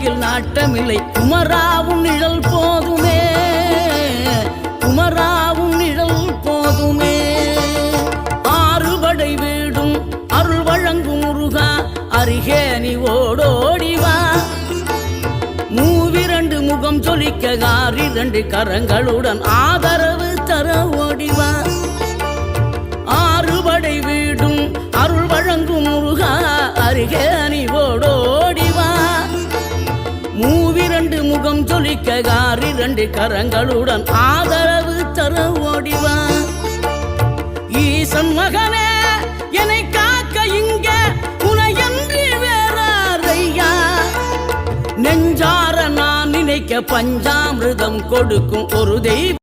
வாழ்க்கையில் நாட்டமில்லை. குமராவும் நிழல் போதுமே, குமராவும் நிழல் போதுமே. ஆறுபடை வீடும் அருள் வழங்கும் முருகா, அருகே நீ ஓடோடிவா. மூவிரண்டு முகம் சொலிக்க ஆறிரண்டு கரங்களுடன் ஆதரவு தர ஓடிவா. ஆறுபடை வீடும் அருள் வழங்கும் முருகா, அருகே நீ ஓடோடிவா. மூவிரண்டு முகம் சொலிக்க ஆறிரண்டு கரங்களுடன் ஆதரவு தர ஓடிவா. ஈசன் மகனே என்னை காக்க இங்க உனையன்றி வேறாரையா. நெஞ்சார நான் நினைக்க பஞ்சாமிர்தம் கொடுக்கும் ஒரு தெய்வம்.